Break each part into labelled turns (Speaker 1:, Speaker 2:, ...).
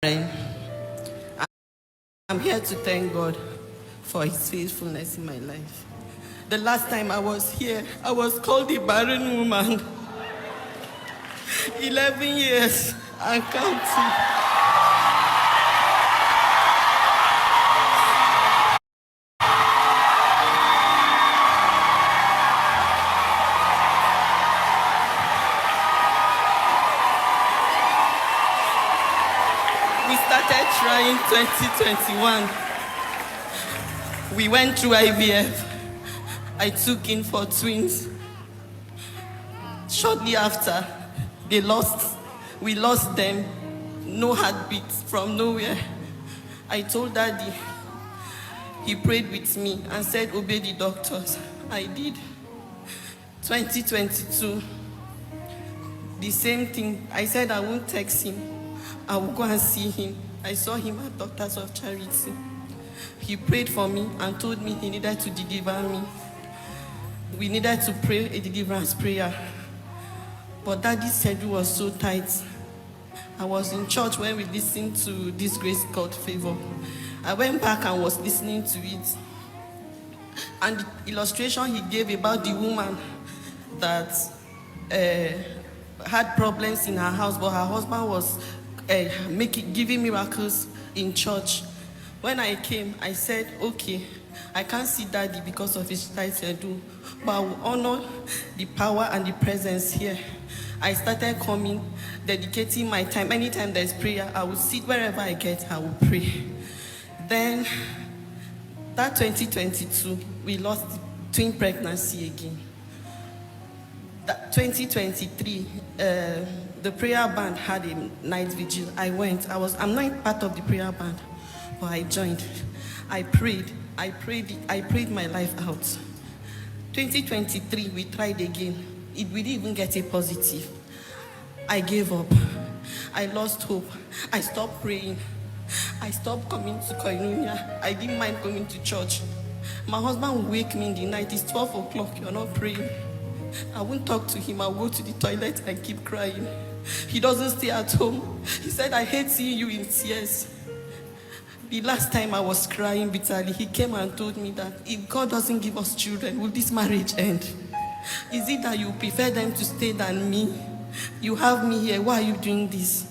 Speaker 1: I'm here to thank God for His faithfulness in my life. The last time I was here, I was called a barren woman. 11 years and counting. We started trying 2021. We went through IVF. I took in for twins. Shortly after, we lost them. No heartbeat from nowhere. I told Daddy. He prayed with me and said, obey the doctors. I did. 2022, the same thing. I said I won't text him. I will go and see him. I saw him at Doctors of Charity. He prayed for me and told me he needed to deliver me. We needed to pray a deliverance prayer. But Daddy's schedule was so tight. I was in church when we listened to this grace called Favor. I went back and was listening to it. And the illustration he gave about the woman that had problems in her house, but her husband was giving miracles in church. When I came, I said, okay, I can't see Daddy because of his tight schedule, but I will honor the power and the presence here. I started coming, dedicating my time. Anytime there's prayer, I will sit wherever I get, I will pray. Then, that 2022, we lost twin pregnancy again. That 2023, the prayer band had a night vigil. I went. I'm not part of the prayer band, but I joined. I prayed my life out. 2023, we tried again. We didn't even get a positive. I gave up. I lost hope. I stopped praying. I stopped coming to Koinonia. I didn't mind coming to church. My husband would wake me in the night. It's 12 o'clock. You're not praying. I won't talk to him. I'll go to the toilet and keep crying. He doesn't stay at home. He said, I hate seeing you in tears. The last time I was crying bitterly, he came and told me that if God doesn't give us children, will this marriage end? Is it that you prefer them to stay than me? You have me here. Why are you doing this?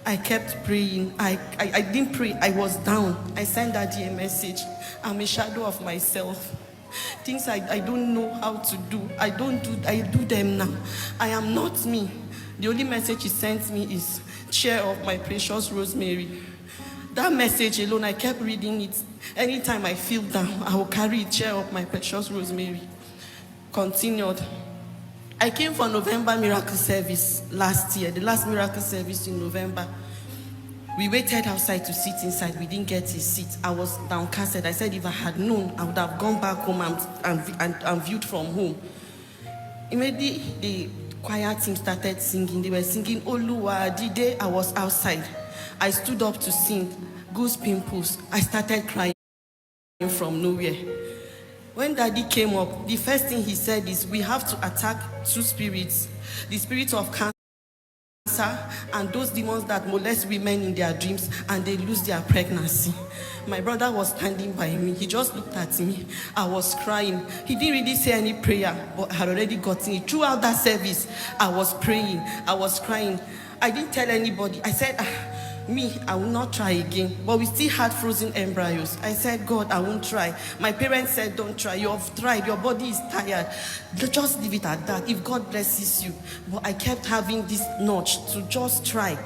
Speaker 1: I kept praying. I didn't pray. I was down. I sent Daddy a message. I'm a shadow of myself. Things I don't know how to do. I do them now. I am not me. The only message he sent me is, chair of my precious Rosemary. That message alone, I kept reading it. Anytime I feel down, I will carry a chair of my precious Rosemary. Continued. I came for November miracle service last year, the last miracle service in November. We waited outside to sit inside. We didn't get a seat. I was downcasted. I said if I had known, I would have gone back home and viewed from home. Immediately, the choir team started singing. They were singing, Oluwa Dide. I was outside. I stood up to sing. Goose pimples. I started crying from nowhere. When Daddy came up, the first thing he said is, we have to attack two spirits. The spirit of cancer and those demons that molest women in their dreams and they lose their pregnancy. My brother was standing by me. He just looked at me. I was crying. He didn't really say any prayer, but I had already gotten it. Throughout that service, I was praying. I was crying. I didn't tell anybody. I said, I will not try again. But we still had frozen embryos. I said, God, I won't try. My parents said, don't try. You've tried. Your body is tired. Just leave it at that. If God blesses you. But I kept having this nudge to just try.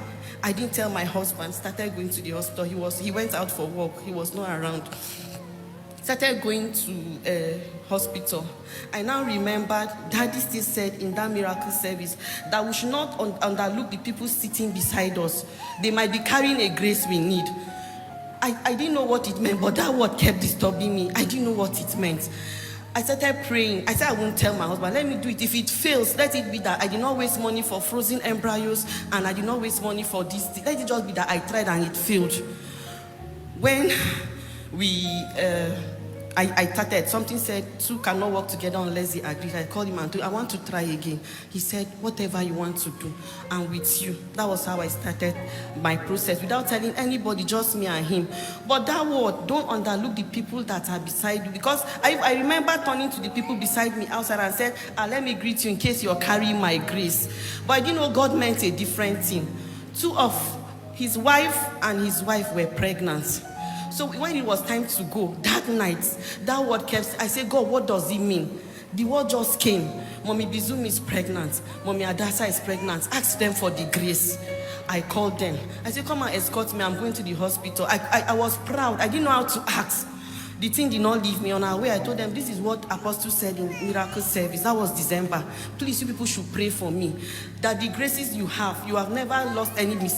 Speaker 1: I didn't tell my husband. Started going to the hospital. He went out for work. He was not around. Started going to hospital. I now remembered Daddy still said in that miracle service that we should not underlook the people sitting beside us. They might be carrying a grace we need. I didn't know what it meant, but that word kept disturbing me. I didn't know what it meant. I started praying. I said I won't tell my husband. Let me do it. If it fails, let it be that I did not waste money for frozen embryos and I did not waste money for this. Let it just be that I tried and it failed. When we I started. Something said, two cannot work together unless they agree. I called him and told him, I want to try again. He said, whatever you want to do, I'm with you. That was how I started my process without telling anybody, just me and him. But that word, don't underlook the people that are beside you. Because I remember turning to the people beside me outside and said, let me greet you in case you're carrying my grace. But I didn't know God meant a different thing. Two of his wife and his wife were pregnant. So when it was time to go, that night, that word kept, I said, God, what does it mean? The word just came. Mommy Bizum is pregnant. Mommy Adasa is pregnant. Ask them for the grace. I called them. I said, come and escort me. I'm going to the hospital. I was proud. I didn't know how to ask. The thing did not leave me on our way. I told them, this is what Apostle said in Miracle Service. That was December. Please, you people should pray for me. That the graces you have never lost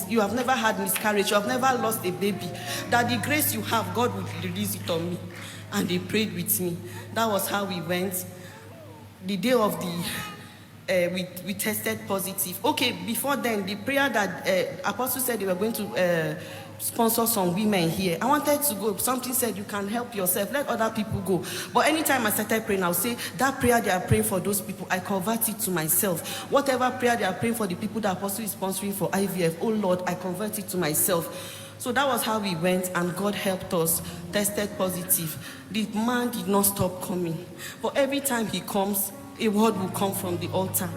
Speaker 1: you have never had miscarriage, you have never lost a baby. That the grace you have, God will release it on me. And they prayed with me. That was how we went. The day of the we tested positive. Okay, before then, the prayer that Apostle said they were going to sponsor some women here. I wanted to go. Something said, you can help yourself. Let other people go. But anytime I started praying, I'll say, that prayer they are praying for those people, I convert it to myself. Whatever prayer they are praying for the people that Apostle is sponsoring for IVF, oh Lord, I convert it to myself. So that was how we went, and God helped us. Tested positive. The man did not stop coming. But every time he comes, a word will come from the altar.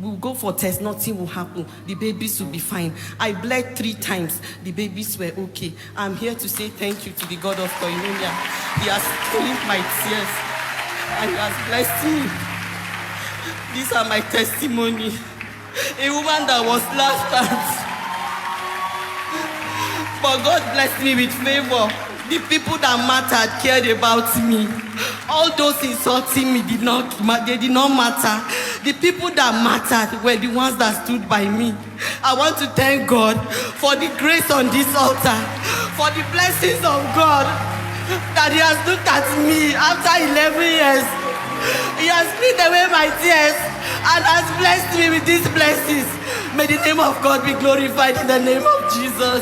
Speaker 1: We'll go for test, nothing will happen. The babies will be fine. I bled 3 times. The babies were okay. I'm here to say thank you to the God of Koinonia. He has cleaned my tears and he has blessed me. These are my testimony. A woman that was laughed at, but God blessed me with favor. The people that mattered cared about me. All those insulting me did not matter. The people that mattered were the ones that stood by me. I want to thank God for the grace on this altar, for the blessings of God that He has looked at me after 11 years. He has cleaned away my tears and has blessed me with these blessings. May the name of God be glorified in the name of Jesus.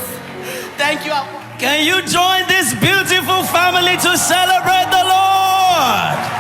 Speaker 1: Thank you.
Speaker 2: Can you join this beautiful family to celebrate the Lord?